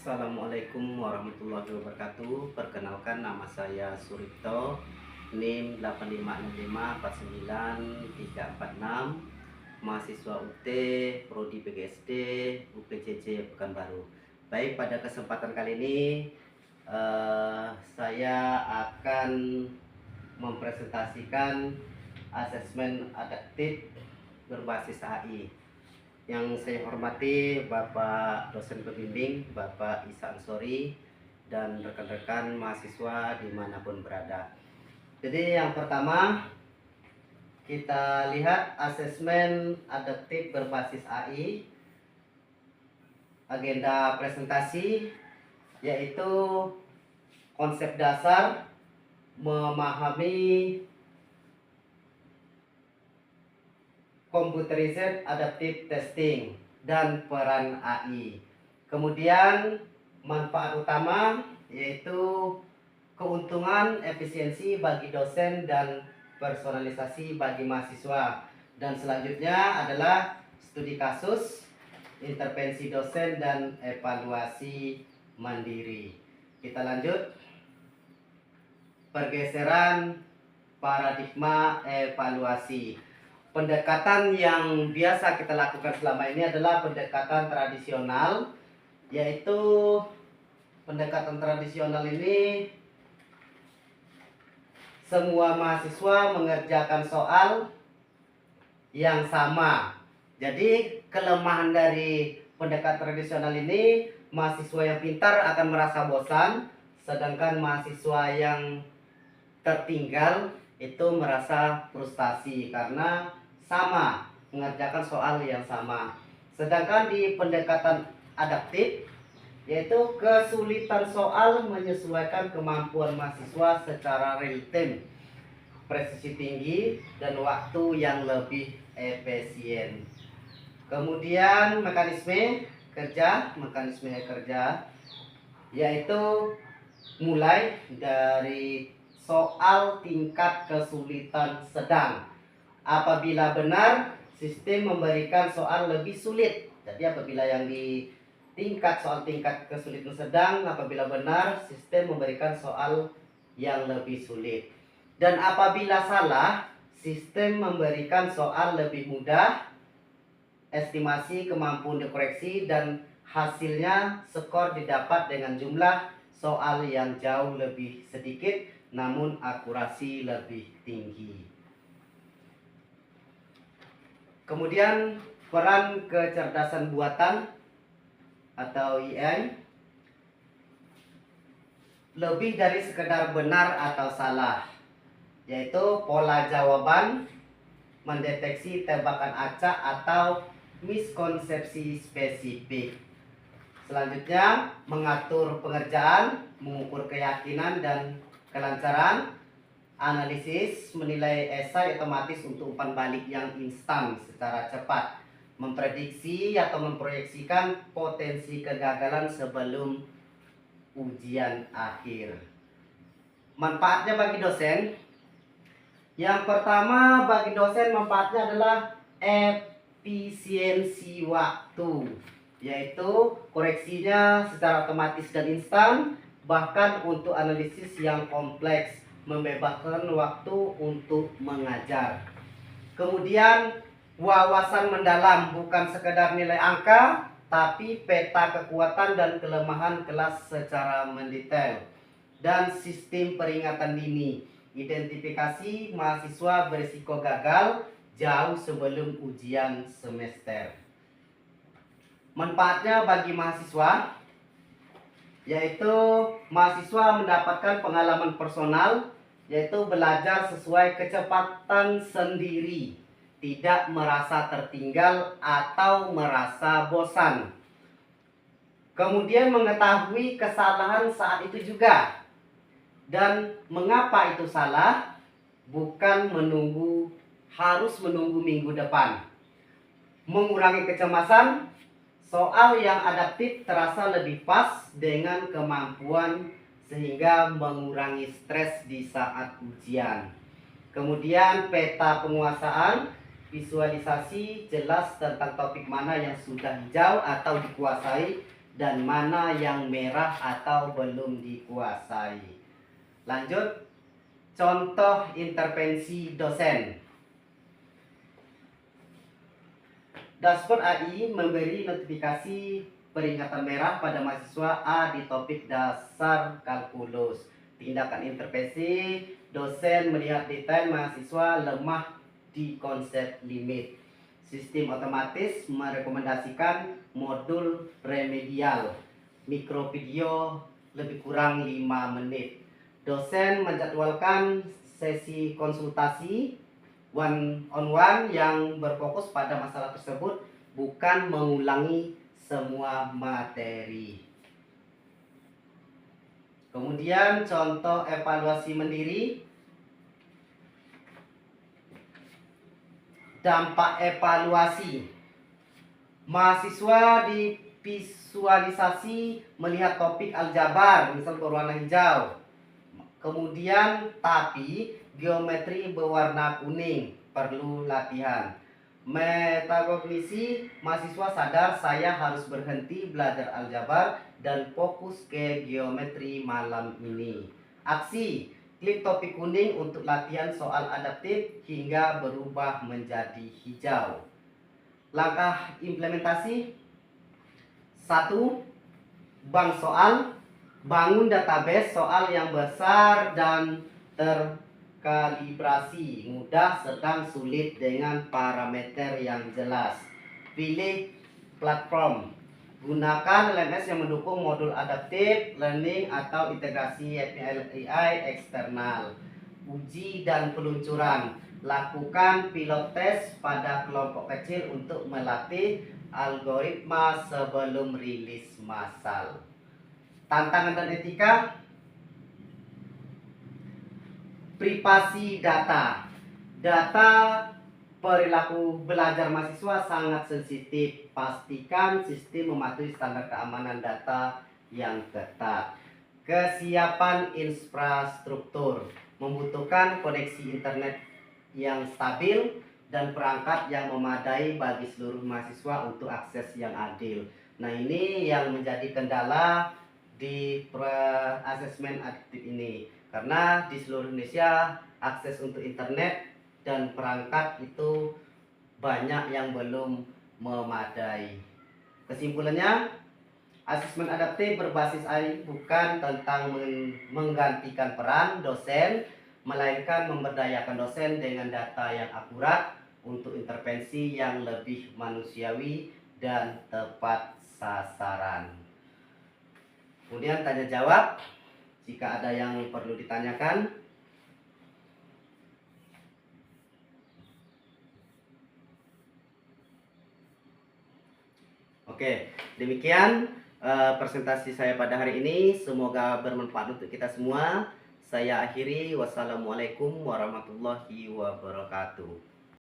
Assalamualaikum warahmatullahi wabarakatuh. Perkenalkan, nama saya Suripto, NIM 85654936, mahasiswa UT, Prodi PGSD, UPJJ Pekanbaru. Baik, pada kesempatan kali ini saya akan mempresentasikan asesmen adaptif berbasis AI. Yang saya hormati Bapak dosen pembimbing, Bapak Isa Ansori, dan rekan-rekan mahasiswa dimanapun berada. Jadi yang pertama, kita lihat asesmen adaptif berbasis AI. Agenda presentasi yaitu konsep dasar memahami Computerized Adaptive Testing dan peran AI. Kemudian manfaat utama yaitu keuntungan efisiensi bagi dosen dan personalisasi bagi mahasiswa. Dan selanjutnya adalah studi kasus, intervensi dosen dan evaluasi mandiri. Kita lanjut. Pergeseran paradigma evaluasi. Pendekatan yang biasa kita lakukan selama ini adalah pendekatan tradisional, yaitu pendekatan tradisional ini semua mahasiswa mengerjakan soal yang sama. Jadi kelemahan dari pendekatan tradisional ini, mahasiswa yang pintar akan merasa bosan, sedangkan mahasiswa yang tertinggal itu merasa frustasi karena sama mengerjakan soal yang sama. Sedangkan di pendekatan adaptif, yaitu kesulitan soal menyesuaikan kemampuan mahasiswa secara real time, presisi tinggi, dan waktu yang lebih efisien. Kemudian mekanisme kerja yaitu mulai dari soal tingkat kesulitan sedang. Apabila benar, sistem memberikan soal lebih sulit. Jadi apabila yang di soal tingkat kesulitan sedang, apabila benar, sistem memberikan soal yang lebih sulit. Dan apabila salah, sistem memberikan soal lebih mudah, estimasi kemampuan dikoreksi, dan hasilnya skor didapat dengan jumlah soal yang jauh lebih sedikit, namun akurasi lebih tinggi. Kemudian peran kecerdasan buatan atau AI, lebih dari sekedar benar atau salah, yaitu pola jawaban, mendeteksi tebakan acak atau miskonsepsi spesifik. Selanjutnya, mengatur pengerjaan, mengukur keyakinan dan kelancaran, analisis, menilai esai otomatis untuk umpan balik yang instan secara cepat, memprediksi atau memproyeksikan potensi kegagalan sebelum ujian akhir. Manfaatnya bagi dosen. Yang pertama, bagi dosen manfaatnya adalah efisiensi waktu, yaitu koreksinya secara otomatis dan instan, bahkan untuk analisis yang kompleks, membebaskan waktu untuk mengajar. Kemudian wawasan mendalam, bukan sekedar nilai angka, tapi peta kekuatan dan kelemahan kelas secara mendetail. Dan sistem peringatan dini, identifikasi mahasiswa berisiko gagal jauh sebelum ujian semester. Manfaatnya bagi mahasiswa, yaitu mahasiswa mendapatkan pengalaman personal, yaitu belajar sesuai kecepatan sendiri, tidak merasa tertinggal atau merasa bosan. Kemudian mengetahui kesalahan saat itu juga, dan mengapa itu salah, bukan harus menunggu minggu depan. Mengurangi kecemasan, soal yang adaptif terasa lebih pas dengan kemampuan sehingga mengurangi stres di saat ujian. Kemudian peta penguasaan, visualisasi jelas tentang topik mana yang sudah hijau atau dikuasai dan mana yang merah atau belum dikuasai. Lanjut, contoh intervensi dosen. Dashboard AI memberi notifikasi peringatan merah pada mahasiswa A di topik dasar kalkulus. Tindakan intervensi, dosen melihat detail mahasiswa lemah di konsep limit. Sistem otomatis merekomendasikan modul remedial. Mikrovideo lebih kurang 5 menit. Dosen menjadwalkan sesi konsultasi one on one yang berfokus pada masalah tersebut, bukan mengulangi semua materi. Kemudian contoh evaluasi mandiri. Dampak evaluasi. Mahasiswa divisualisasi melihat topik aljabar, misal berwarna hijau. Kemudian tapi geometri berwarna kuning, perlu latihan. Metakognisi, mahasiswa sadar saya harus berhenti belajar aljabar dan fokus ke geometri malam ini. Aksi, klik topik kuning untuk latihan soal adaptif hingga berubah menjadi hijau. Langkah implementasi: 1. Bank soal. Bangun database soal yang besar dan terkalibrasi, mudah, sedang, sulit dengan parameter yang jelas. Pilih platform. Gunakan LMS yang mendukung modul adaptive learning atau integrasi API eksternal. Uji dan peluncuran. Lakukan pilot test pada kelompok kecil untuk melatih algoritma sebelum rilis massal. Tantangan dan etika. Privasi data. Data perilaku belajar mahasiswa sangat sensitif. Pastikan sistem mematuhi standar keamanan data yang ketat. Kesiapan infrastruktur. Membutuhkan koneksi internet yang stabil dan perangkat yang memadai bagi seluruh mahasiswa untuk akses yang adil. Nah, ini yang menjadi kendala di asesmen adaptif ini, karena di seluruh Indonesia akses untuk internet dan perangkat itu banyak yang belum memadai. Kesimpulannya, asesmen adaptif berbasis AI bukan tentang menggantikan peran dosen, melainkan memberdayakan dosen dengan data yang akurat untuk intervensi yang lebih manusiawi dan tepat sasaran. Kemudian tanya jawab, jika ada yang perlu ditanyakan. Oke, demikian presentasi saya pada hari ini. Semoga bermanfaat untuk kita semua. Saya akhiri, wassalamualaikum warahmatullahi wabarakatuh.